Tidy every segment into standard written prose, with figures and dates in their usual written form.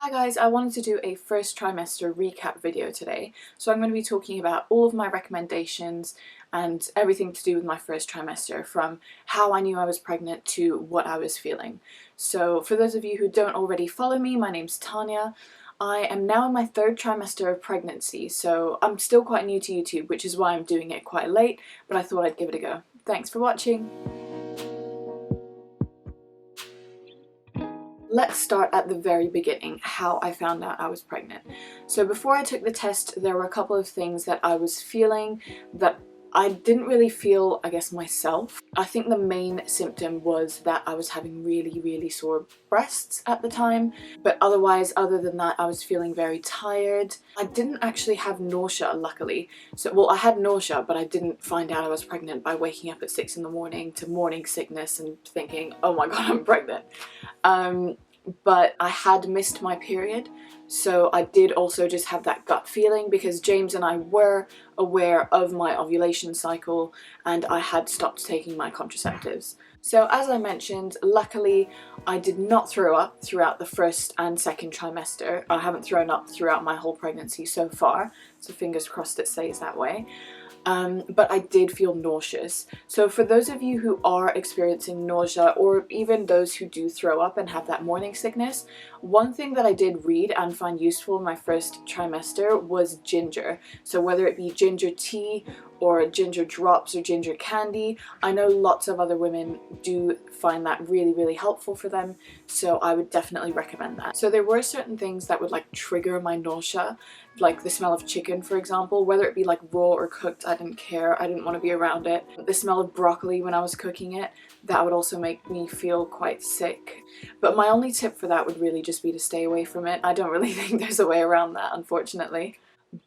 Hi guys, I wanted to do a first trimester recap video today. So I'm going to be talking about all of my recommendations and everything to do with my first trimester, from how I knew I was pregnant to what I was feeling. So for those of you who don't already follow me, my name's Tanya. I am now in my third trimester of pregnancy, so I'm still quite new to YouTube, which is why I'm doing it quite late, but I thought I'd give it a go. Thanks for watching! Let's start at the very beginning, how I found out I was pregnant. So before I took the test, there were a couple of things that I was feeling that I didn't really feel, I guess, myself. I think the main symptom was that I was having really sore breasts at the time, but otherwise, other than that, I was feeling very tired. I didn't actually have nausea, luckily. So, well, I had nausea, but I didn't find out I was pregnant by waking up at 6 in the morning to morning sickness and thinking, oh my god, I'm pregnant. But I had missed my period, so I did also just have that gut feeling because James and I were aware of my ovulation cycle and I had stopped taking my contraceptives. So as I mentioned, luckily I did not throw up throughout the first and second trimester. I haven't thrown up throughout my whole pregnancy so far, so fingers crossed it stays that way. But I did feel nauseous. So for those of you who are experiencing nausea, or even those who do throw up and have that morning sickness, one thing that I did read and find useful in my first trimester was ginger. So whether it be ginger tea or ginger drops or ginger candy, I know lots of other women do find that really helpful for them, so I would definitely recommend that. So there were certain things that would like trigger my nausea, like the smell of chicken, for example, whether it be like raw or cooked, I didn't care, I didn't want to be around it. The smell of broccoli when I was cooking it, that would also make me feel quite sick. But my only tip for that would really just be to stay away from it. I don't really think there's a way around that, unfortunately.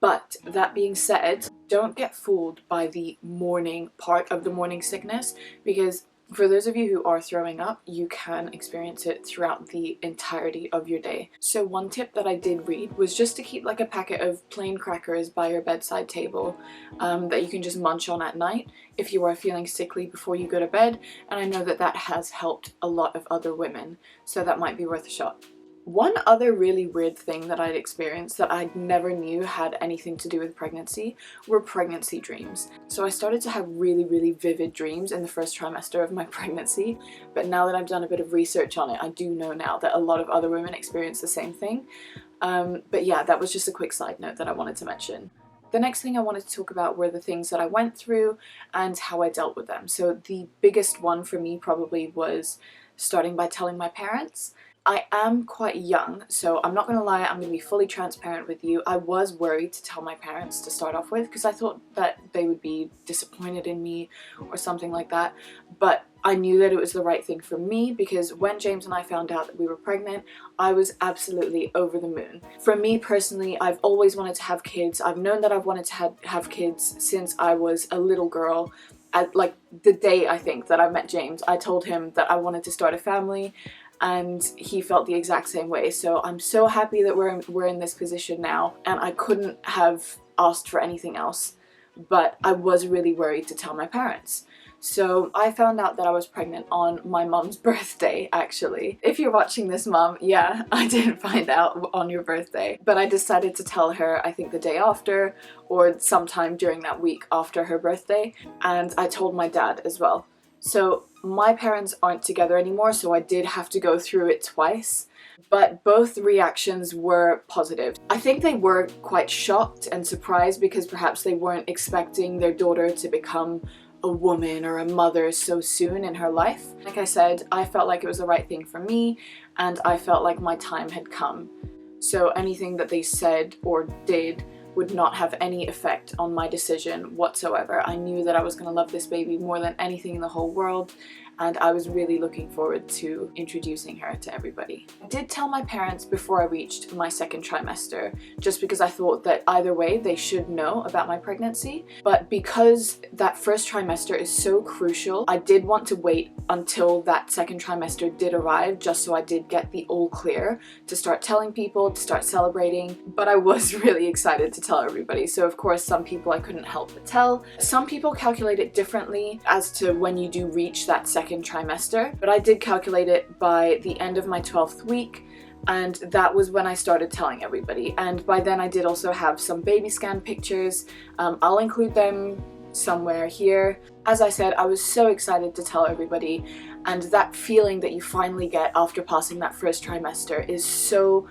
But that being said, don't get fooled by the morning part of the morning sickness, because for those of you who are throwing up, you can experience it throughout the entirety of your day. So one tip that I did read was just to keep like a packet of plain crackers by your bedside table that you can just munch on at night if you are feeling sickly before you go to bed, and I know that that has helped a lot of other women, so that might be worth a shot. One other really weird thing that I'd experienced that I never knew had anything to do with pregnancy were pregnancy dreams. So I started to have really vivid dreams in the first trimester of my pregnancy, but now that I've done a bit of research on it, I do know now that a lot of other women experience the same thing. But yeah, that was just a quick side note that I wanted to mention. The next thing I wanted to talk about were the things that I went through and how I dealt with them. So the biggest one for me probably was starting by telling my parents. I am quite young, so I'm not going to lie, I'm going to be fully transparent with you. I was worried to tell my parents to start off with because I thought that they would be disappointed in me or something like that, but I knew that it was the right thing for me because when James and I found out that we were pregnant, I was absolutely over the moon. For me personally, I've always wanted to have kids. I've known that I've wanted to have kids since I was a little girl. At like the day I think that I met James, I told him that I wanted to start a family, and he felt the exact same way. So I'm so happy that we're in this position now, and I couldn't have asked for anything else, but I was really worried to tell my parents. So I found out that I was pregnant on my mum's birthday, actually. If you're watching this, Mum, yeah, I did find out on your birthday. But I decided to tell her, I think the day after, or sometime during that week after her birthday, and I told my dad as well. So my parents aren't together anymore, so I did have to go through it twice, but both reactions were positive. I think they were quite shocked and surprised because perhaps they weren't expecting their daughter to become a woman or a mother so soon in her life. Like I said, I felt like it was the right thing for me, and I felt like my time had come. So anything that they said or did would not have any effect on my decision whatsoever. I knew that I was going to love this baby more than anything in the whole world, and I was really looking forward to introducing her to everybody. I did tell my parents before I reached my second trimester, just because I thought that either way they should know about my pregnancy, but because that first trimester is so crucial, I did want to wait until that second trimester did arrive, just so I did get the all clear to start telling people, to start celebrating. But I was really excited to tell everybody, so of course some people I couldn't help but tell. Some people calculate it differently as to when you do reach that second trimester, but I did calculate it by the end of my 12th week, And that was when I started telling everybody. And by then I did also have some baby scan pictures. I'll include them somewhere here. As I said, I was so excited to tell everybody, and that feeling that you finally get after passing that first trimester is so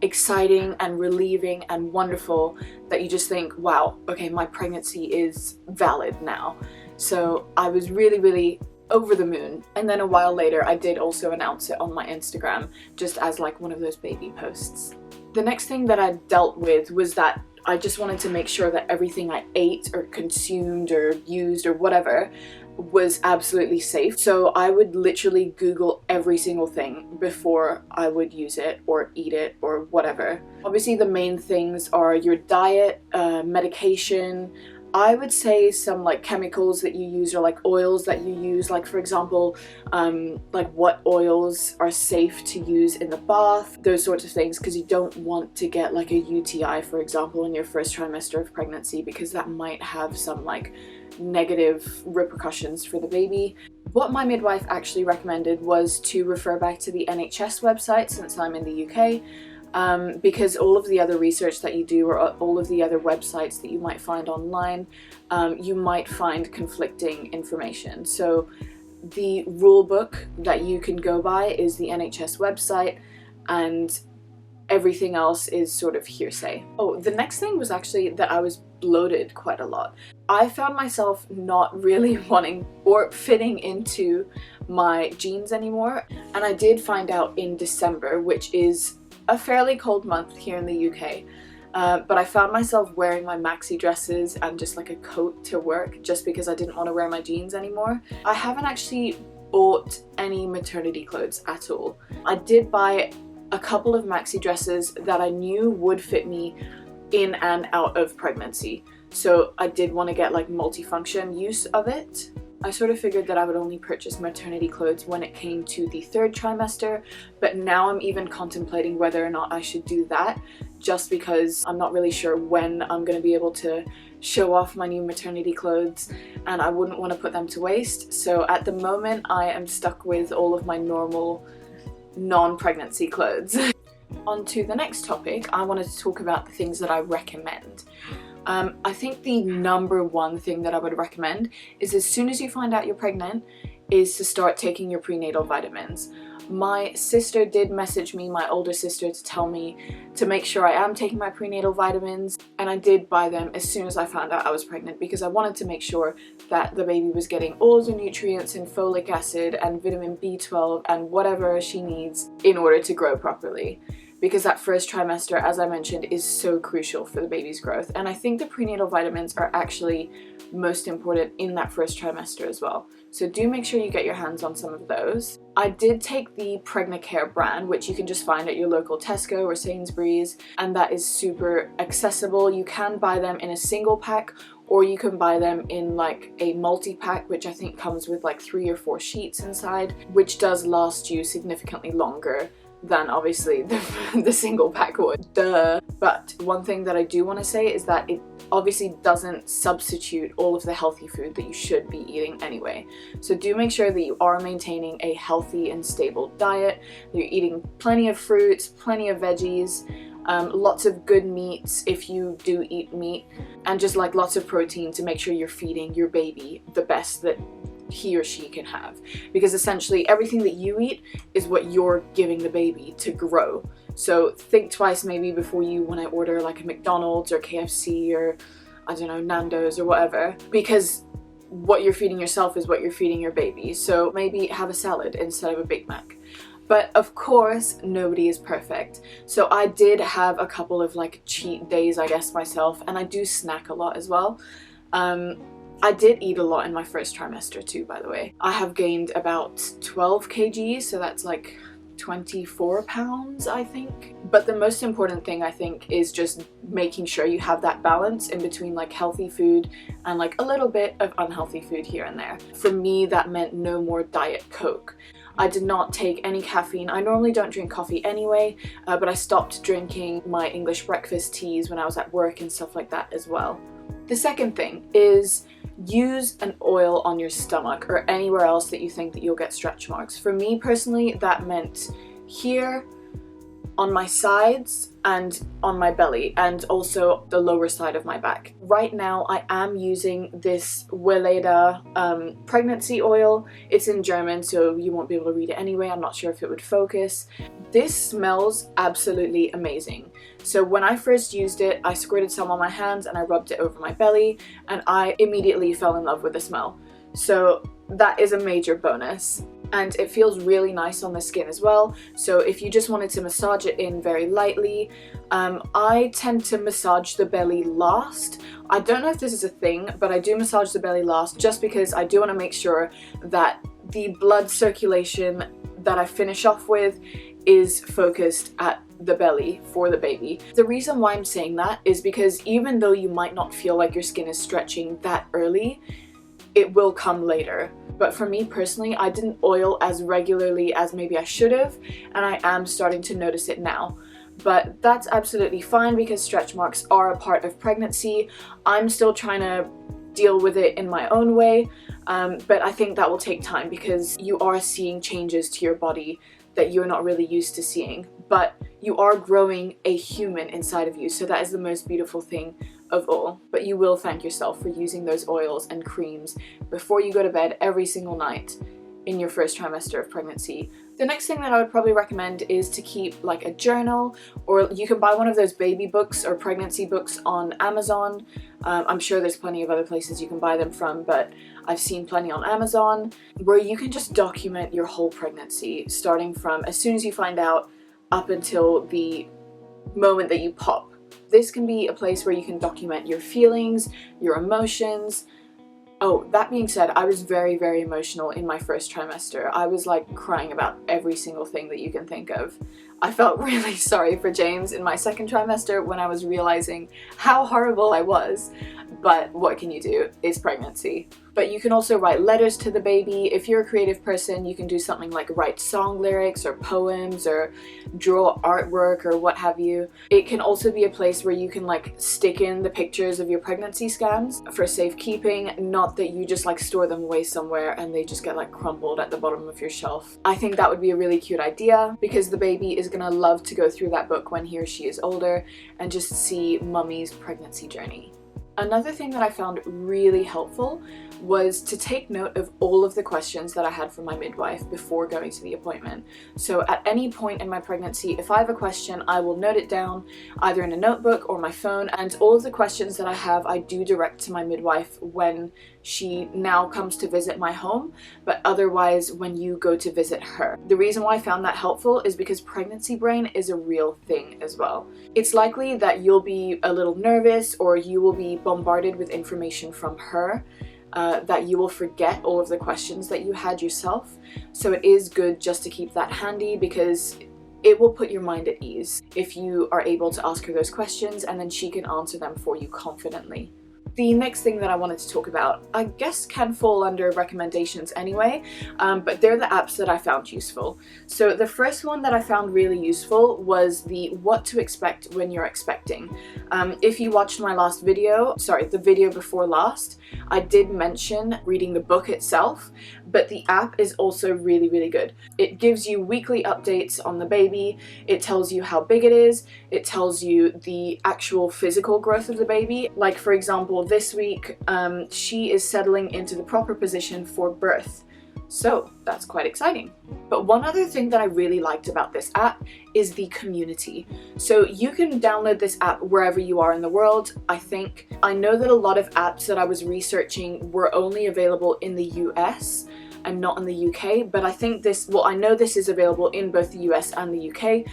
exciting and relieving and wonderful that you just think, wow, okay, my pregnancy is valid now. So I was really over the moon. And then a while later I did also announce it on my Instagram, just as like one of those baby posts. The next thing that I dealt with was that I just wanted to make sure that everything I ate or consumed or used or whatever was absolutely safe. So I would literally Google every single thing before I would use it or eat it or whatever. Obviously the main things are your diet, medication, I would say some like chemicals that you use or like oils that you use, like for example like what oils are safe to use in the bath, those sorts of things, because you don't want to get like a UTI, for example, in your first trimester of pregnancy, because that might have some like negative repercussions for the baby. What my midwife actually recommended was to refer back to the NHS website, since I'm in the UK. Because all of the other research that you do, or all of the other websites that you might find online, you might find conflicting information. So the rule book that you can go by is the NHS website, and everything else is sort of hearsay. Oh, the next thing was actually that I was bloated quite a lot. I found myself not really wanting or fitting into my jeans anymore, and I did find out in December, which is a fairly cold month here in the UK, but I found myself wearing my maxi dresses and just like a coat to work just because I didn't want to wear my jeans anymore. I haven't actually bought any maternity clothes at all. I did buy a couple of maxi dresses that I knew would fit me in and out of pregnancy, so I did want to get like multifunction use of it. I sort of figured that I would only purchase maternity clothes when it came to the third trimester, but now I'm even contemplating whether or not I should do that, just because I'm not really sure when I'm going to be able to show off my new maternity clothes, and I wouldn't want to put them to waste. So at the moment I am stuck with all of my normal non-pregnancy clothes. On to the next topic, I wanted to talk about the things that I recommend. I think the number one thing that I would recommend is, as soon as you find out you're pregnant, is to start taking your prenatal vitamins. My sister did message me, my older sister, to tell me to make sure I am taking my prenatal vitamins, and I did buy them as soon as I found out I was pregnant, because I wanted to make sure that the baby was getting all the nutrients and folic acid and vitamin B12 and whatever she needs in order to grow properly. Because that first trimester, as I mentioned, is so crucial for the baby's growth. And I think the prenatal vitamins are actually most important in that first trimester as well. So do make sure you get your hands on some of those. I did take the Pregnacare brand, which you can just find at your local Tesco or Sainsbury's, and that is super accessible. You can buy them in a single pack, or you can buy them in like a multi-pack, which I think comes with like 3 or 4 sheets inside, which does last you significantly longer than obviously the single pack would, duh. But one thing that I do want to say is that it obviously doesn't substitute all of the healthy food that you should be eating anyway. So do make sure that you are maintaining a healthy and stable diet, that you're eating plenty of fruits, plenty of veggies, lots of good meats if you do eat meat, and just like lots of protein to make sure you're feeding your baby the best that he or she can have, because essentially everything that you eat is what you're giving the baby to grow. So think twice maybe before you want to order like a McDonald's or KFC or I don't know, Nando's or whatever, because what you're feeding yourself is what you're feeding your baby. So maybe have a salad instead of a Big Mac. But of course, nobody is perfect. So I did have a couple of like cheat days, I guess, myself, and I do snack a lot as well. I did eat a lot in my first trimester too, by the way. I have gained about 12 kgs, so that's like 24 pounds, I think. But the most important thing, I think, is just making sure you have that balance in between like healthy food and like a little bit of unhealthy food here and there. For me, that meant no more Diet Coke. I did not take any caffeine. I normally don't drink coffee anyway, but I stopped drinking my English breakfast teas when I was at work and stuff like that as well. The second thing is use an oil on your stomach or anywhere else that you think that you'll get stretch marks. For me personally, that meant here, on my sides and on my belly, and also the lower side of my back. Right now I am using this belated pregnancy oil. It's in German, so you won't be able to read it anyway. I'm not sure if it would focus. This smells absolutely amazing. So when I first used it, I squirted some on my hands and I rubbed it over my belly, and I immediately fell in love with the smell. So that is a major bonus. And it feels really nice on the skin as well. So if you just wanted to massage it in very lightly, I tend to massage the belly last. I don't know if this is a thing, but I do massage the belly last just because I do want to make sure that the blood circulation that I finish off with is focused at the belly for the baby. The reason why I'm saying that is because even though you might not feel like your skin is stretching that early, it will come later. But for me personally, I didn't oil as regularly as maybe I should have, and I am starting to notice it now. But that's absolutely fine because stretch marks are a part of pregnancy. I'm still trying to deal with it in my own way, but I think that will take time because you are seeing changes to your body that you're not really used to seeing. But you are growing a human inside of you, so that is the most beautiful thing of all. But you will thank yourself for using those oils and creams before you go to bed every single night in your first trimester of pregnancy. The next thing that I would probably recommend is to keep like a journal, or you can buy one of those baby books or pregnancy books on Amazon. I'm sure there's plenty of other places you can buy them from, but I've seen plenty on Amazon where you can just document your whole pregnancy, starting from as soon as you find out up until the moment that you pop. This can be a place where you can document your feelings, your emotions. Oh, that being said, I was very, very emotional in my first trimester. I was like crying about every single thing that you can think of. I felt really sorry for James in my second trimester when I was realizing how horrible I was. But what can you do? It's pregnancy. But you can also write letters to the baby. If you're a creative person, you can do something like write song lyrics or poems or draw artwork or what have you. It can also be a place where you can like stick in the pictures of your pregnancy scans for safekeeping, not that you just like store them away somewhere and they just get like crumpled at the bottom of your shelf. I think that would be a really cute idea because the baby is gonna love to go through that book when he or she is older and just see mummy's pregnancy journey. Another thing that I found really helpful was to take note of all of the questions that I had from my midwife before going to the appointment. So at any point in my pregnancy, if I have a question, I will note it down either in a notebook or my phone, and all of the questions that I have, I do direct to my midwife when she now comes to visit my home, but otherwise when you go to visit her. The reason why I found that helpful is because pregnancy brain is a real thing as well. It's likely that you'll be a little nervous or you will be bombarded with information from her, that you will forget all of the questions that you had yourself. So it is good just to keep that handy because it will put your mind at ease if you are able to ask her those questions and then she can answer them for you confidently. The next thing that I wanted to talk about, I guess can fall under recommendations anyway, but they're the apps that I found useful. So the first one that I found really useful was the what to expect when you're expecting. If you watched my last video, the video before last, I did mention reading the book itself, but the app is also really, really good. It gives you weekly updates on the baby, it tells you how big it is, it tells you the actual physical growth of the baby. Like for example, this week, she is settling into the proper position for birth. So that's quite exciting. But one other thing that I really liked about this app is the community. So you can download this app wherever you are in the world, I think. I know that a lot of apps that I was researching were only available in the US and not in the UK, but I think I know this is available in both the US and the UK,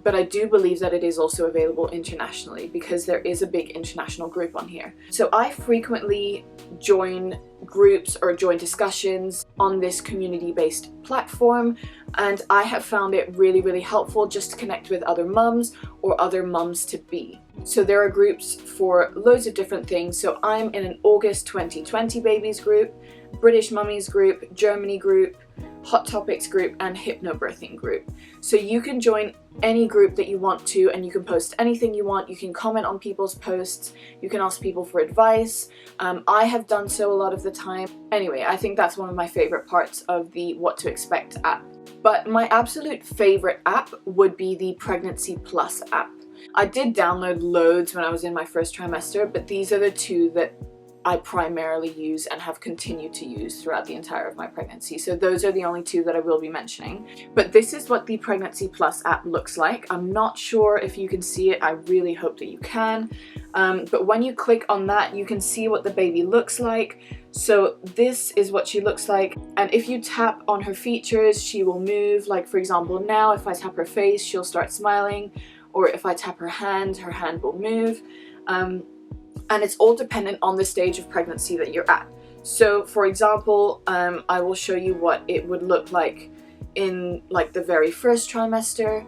but I do believe that it is also available internationally because there is a big international group on here. So I frequently join groups or join discussions on this community-based platform, and I have found it really, really helpful just to connect with other mums or other mums to be. So there are groups for loads of different things. So I'm in an August 2020 babies group, British mummies group, Germany group, Hot Topics group, and hypnobirthing group. So you can join any group that you want to, and you can post anything you want. You can comment on people's posts, you can ask people for advice. I have done so a lot of the time. Anyway, I think that's one of my favorite parts of the What to Expect app. But my absolute favorite app would be the Pregnancy Plus app. I did download loads when I was in my first trimester, but these are the two that I primarily use and have continued to use throughout the entire of my pregnancy. So those are the only two that I will be mentioning. But this is what the Pregnancy Plus app looks like. I'm not sure if you can see it. I really hope that you can. But when you click on that, you can see what the baby looks like. So this is what she looks like. And if you tap on her features, she will move. Like for example, now if I tap her face, she'll start smiling. Or if I tap her hand will move. And it's all dependent on the stage of pregnancy that you're at. So for example, I will show you what it would look like in like the very first trimester,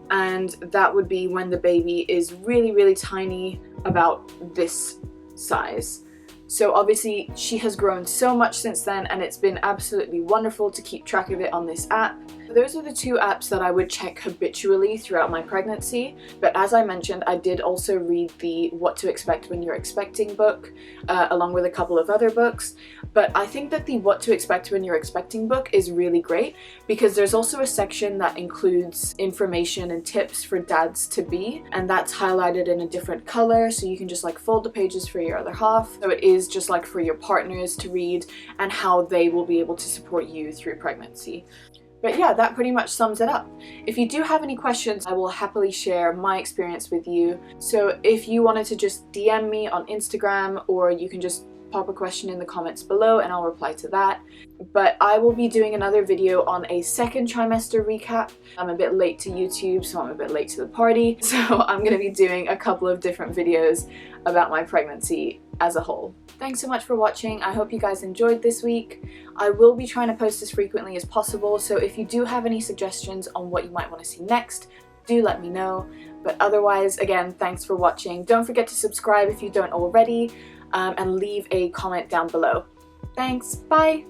and that would be when the baby is really, really tiny, about this size. So obviously she has grown so much since then, and it's been absolutely wonderful to keep track of it on this app. Those are the two apps that I would check habitually throughout my pregnancy. But as I mentioned, I did also read the What to Expect When You're Expecting book, along with a couple of other books. But I think that the What to Expect When You're Expecting book is really great, because there's also a section that includes information and tips for dads to be, and that's highlighted in a different color, so you can just like fold the pages for your other half. So it is just like for your partners to read, and how they will be able to support you through pregnancy. But yeah, that pretty much sums it up. If you do have any questions, I will happily share my experience with you. So if you wanted to just DM me on Instagram, or you can just pop a question in the comments below and I'll reply to that. But I will be doing another video on a second trimester recap. I'm a bit late to YouTube, so I'm a bit late to the party. So I'm going to be doing a couple of different videos about my pregnancy as a whole. Thanks so much for watching. I hope you guys enjoyed this week. I will be trying to post as frequently as possible, so if you do have any suggestions on what you might want to see next, do let me know. But otherwise, again, thanks for watching. Don't forget to subscribe if you don't already, and leave a comment down below. Thanks, bye!